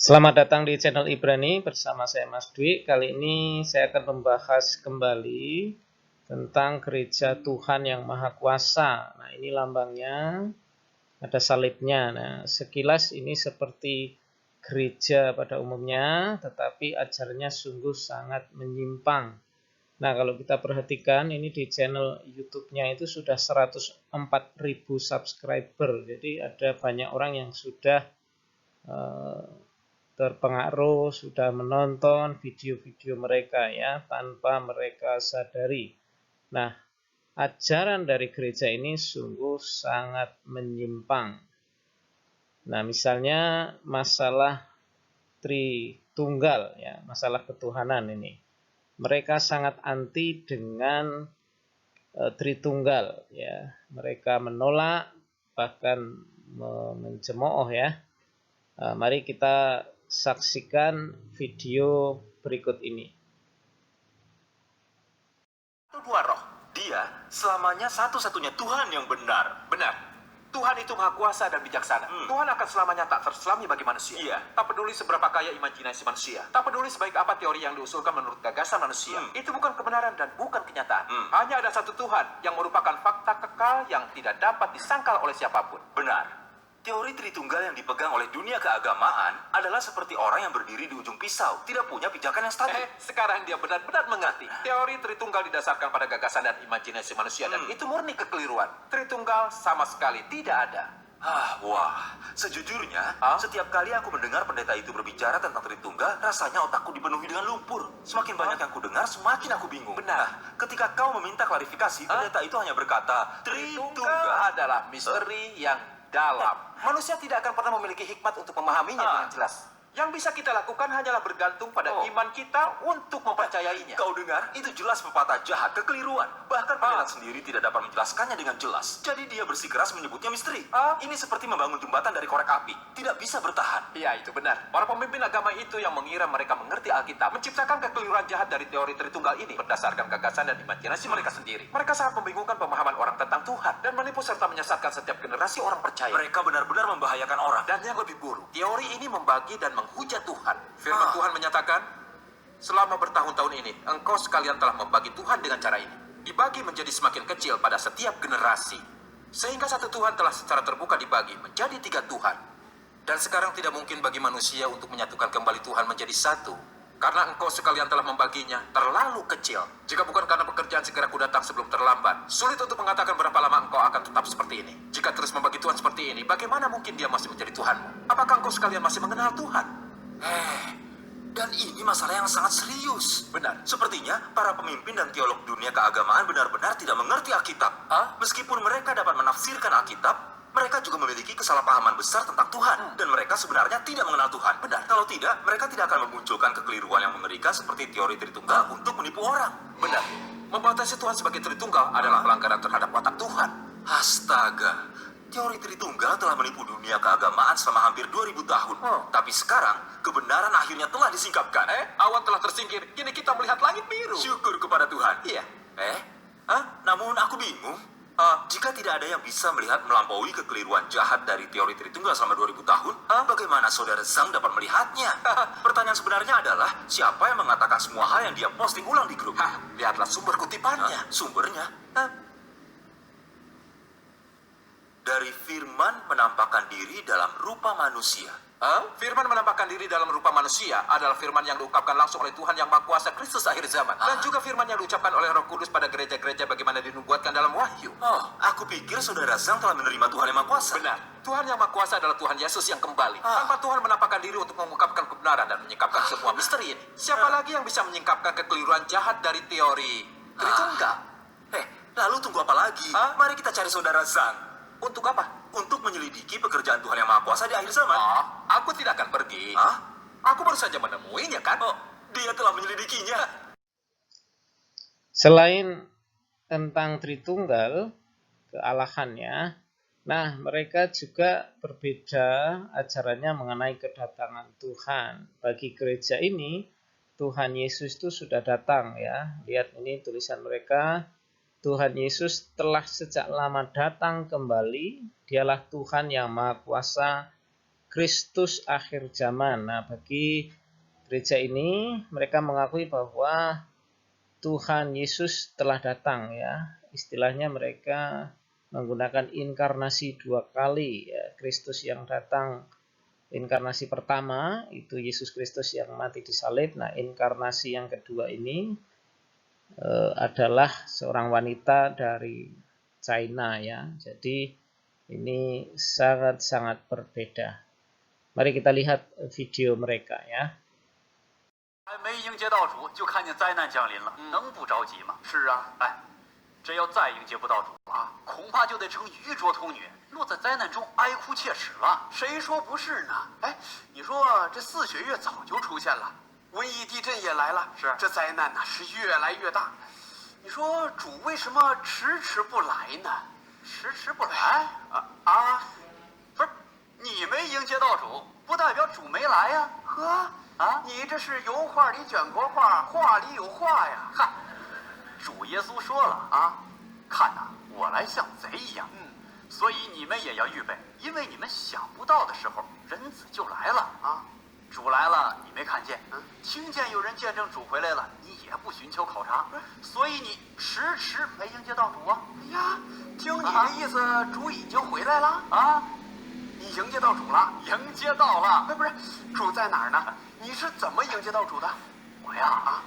Selamat datang di channel Ibrani bersama saya Mas Dwi. Kali ini saya akan membahas kembali tentang gereja Tuhan yang Maha Kuasa. Nah, ini lambangnya, ada salibnya. Nah, sekilas ini seperti gereja pada umumnya, tetapi ajarannya sungguh sangat menyimpang. Nah, kalau kita perhatikan ini di channel YouTube-nya itu sudah 104.000 subscriber. Jadi ada banyak orang yang sudah terpengaruh, sudah menonton video-video mereka ya tanpa mereka sadari. Nah, ajaran dari gereja ini sungguh sangat menyimpang. Nah, misalnya masalah Tritunggal ya, masalah ketuhanan ini. Mereka sangat anti dengan Tritunggal ya. Mereka menolak, bahkan mencemooh ya. Mari kita saksikan video berikut ini. Dua roh, dia selamanya satu-satunya Tuhan yang benar. Benar. Tuhan itu maha kuasa dan bijaksana. Tuhan akan selamanya tak terselami bagi manusia. Iya. Tak peduli seberapa kaya imajinasi manusia. Tak peduli sebaik apa teori yang diusulkan menurut gagasan manusia. Itu bukan kebenaran dan bukan kenyataan. Hanya ada satu Tuhan yang merupakan fakta kekal yang tidak dapat disangkal oleh siapapun. Benar. Teori Tritunggal yang dipegang oleh dunia keagamaan adalah seperti orang yang berdiri di ujung pisau, tidak punya pijakan yang stabil. Sekarang dia benar-benar mengerti. Teori Tritunggal didasarkan pada gagasan dan imajinasi manusia dan itu murni kekeliruan. Tritunggal sama sekali tidak ada. Wah, sejujurnya, setiap kali aku mendengar pendeta itu berbicara tentang Tritunggal, rasanya otakku dipenuhi dengan lumpur. Semakin banyak yang kudengar, semakin aku bingung. Benar. Nah, ketika kau meminta klarifikasi, pendeta itu hanya berkata, Tritunggal adalah misteri yang dalam. Manusia tidak akan pernah memiliki hikmat untuk memahaminya dengan jelas. Yang bisa kita lakukan hanyalah bergantung pada iman kita untuk mempercayainya. Kau dengar? Itu jelas pepatah jahat, kekeliruan. Bahkan pendeta sendiri tidak dapat menjelaskannya dengan jelas. Jadi dia bersikeras menyebutnya misteri. Ini seperti membangun jembatan dari korek api. Tidak bisa bertahan. Iya, itu benar. Para pemimpin agama itu yang mengira mereka mengerti Alkitab menciptakan kekeliruan jahat dari teori Tritunggal ini berdasarkan gagasan dan imajinasi mereka sendiri. Mereka sangat membingungkan pemahaman orang tentang Tuhan dan menipu serta menyesatkan setiap generasi orang percaya. Mereka benar-benar membahayakan orang. Dan yang lebih buruk, teori ini membagi dan menghujat Tuhan. Firman Tuhan menyatakan, selama bertahun-tahun ini, engkau sekalian telah membagi Tuhan dengan cara ini. Dibagi menjadi semakin kecil pada setiap generasi. Sehingga satu Tuhan telah secara terbuka dibagi menjadi 3 Tuhan. Dan sekarang tidak mungkin bagi manusia untuk menyatukan kembali Tuhan menjadi satu. Karena engkau sekalian telah membaginya terlalu kecil. Jika bukan karena pekerjaan segera ku datang sebelum terlambat, sulit untuk mengatakan berapa lama engkau akan tetap seperti ini. Jika terus membagi Tuhan seperti ini, bagaimana mungkin dia masih menjadi Tuhanmu? Apakah engkau sekalian masih mengenal Tuhan? Dan ini masalah yang sangat serius. Benar. Sepertinya para pemimpin dan teolog dunia keagamaan benar-benar tidak mengerti Alkitab. Meskipun mereka dapat menafsirkan Alkitab, mereka juga memiliki kesalahpahaman besar tentang Tuhan. Dan mereka sebenarnya tidak mengenal Tuhan. Benar. Kalau tidak, mereka tidak akan memunculkan kekeliruan yang mengerikan seperti teori Tritunggal untuk menipu orang. Benar. Membatasi Tuhan sebagai Tritunggal adalah pelanggaran terhadap watak Tuhan. Astaga. Teori Tritunggal telah menipu dunia keagamaan selama hampir 2000 tahun. Tapi sekarang, kebenaran akhirnya telah disingkapkan. Awan telah tersingkir, kini kita melihat langit biru. Syukur kepada Tuhan. Iya. Namun aku bingung. Jika tidak ada yang bisa melihat melampaui kekeliruan jahat dari teori Tritunggal selama 2000 tahun, bagaimana saudara Zhang dapat melihatnya? Pertanyaan sebenarnya adalah, siapa yang mengatakan semua hal yang dia posting ulang di grup? Lihatlah sumber kutipannya. Sumbernya? Dari firman menampakkan diri dalam rupa manusia. Firman menampakkan diri dalam rupa manusia adalah firman yang diungkapkan langsung oleh Tuhan yang Maha Kuasa Kristus akhir zaman. Dan juga firman yang diucapkan oleh Roh Kudus pada gereja-gereja bagaimana dinubuatkan dalam Wahyu. Aku pikir saudara Zhang telah menerima Tuhan yang Maha Kuasa. Benar. Tuhan yang Maha Kuasa adalah Tuhan Yesus yang kembali. Tanpa Tuhan menampakkan diri untuk mengungkapkan kebenaran dan menyingkapkan semua misteri ini. Siapa lagi yang bisa menyingkapkan kekeliruan jahat dari teori Tritunggal? Lalu tunggu apa lagi? Mari kita cari saudara Zhang. Untuk apa? Untuk menyelidiki pekerjaan Tuhan yang Maha Kuasa di akhir zaman. Aku tidak akan pergi. Aku baru saja menemuinya kan? Dia telah menyelidikinya. Selain tentang Tritunggal, kealahannya, nah mereka juga berbeda ajarannya mengenai kedatangan Tuhan. Bagi gereja ini, Tuhan Yesus itu sudah datang ya. Lihat ini tulisan mereka. Tuhan Yesus telah sejak lama datang kembali. Dialah Tuhan yang Maha Kuasa Kristus akhir zaman. Nah, bagi gereja ini mereka mengakui bahwa Tuhan Yesus telah datang ya. Istilahnya mereka menggunakan inkarnasi 2 kali ya. Kristus yang datang, inkarnasi pertama itu Yesus Kristus yang mati di salib. Nah, inkarnasi yang kedua ini adalah seorang wanita dari China ya. Jadi ini sangat-sangat berbeda. Mari kita lihat video mereka ya. 还没迎接到主，就看见灾难降临了，能不着急吗？是啊，哎，这要再迎接不到主啊，恐怕就得成愚拙童女，落在灾难中哀哭切齿了。谁说不是呢？哎，你说这4血月早就出现了，瘟疫、地震也来了，是这灾难呐是越来越大。你说主为什么迟迟不来呢？迟迟不来不是你没迎接到主，不代表主没来呀。呵。 啊，你这是油画里卷国画，画里有画呀！嗨，主耶稣说了啊，看呐，我来像贼一样，所以你们也要预备，因为你们想不到的时候，人子就来了啊。主来了，你没看见，听见有人见证主回来了，你也不寻求考察，所以你迟迟没迎接到主啊。哎呀，听你的意思，主已经回来了啊。 你迎接到主了，迎接到了。不是，主在哪儿呢？你是怎么迎接到主的？我呀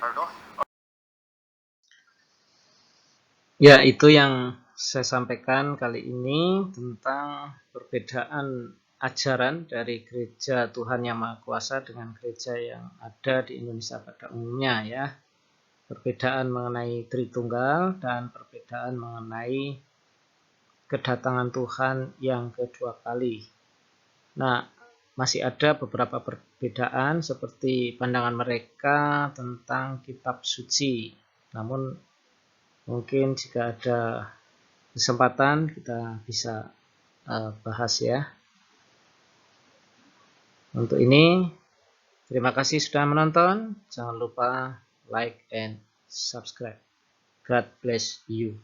耳朵。Ya, itu yang saya sampaikan kali ini tentang perbedaan ajaran dari gereja Tuhan Yang Maha Kuasa dengan gereja yang ada di Indonesia pada umumnya ya. Perbedaan mengenai Tritunggal dan perbedaan mengenai kedatangan Tuhan yang kedua kali. Nah, masih ada beberapa perbedaan seperti pandangan mereka tentang kitab suci. Namun mungkin jika ada kesempatan kita bisa bahas ya. Untuk ini, terima kasih sudah menonton. Jangan lupa like and subscribe. God bless you.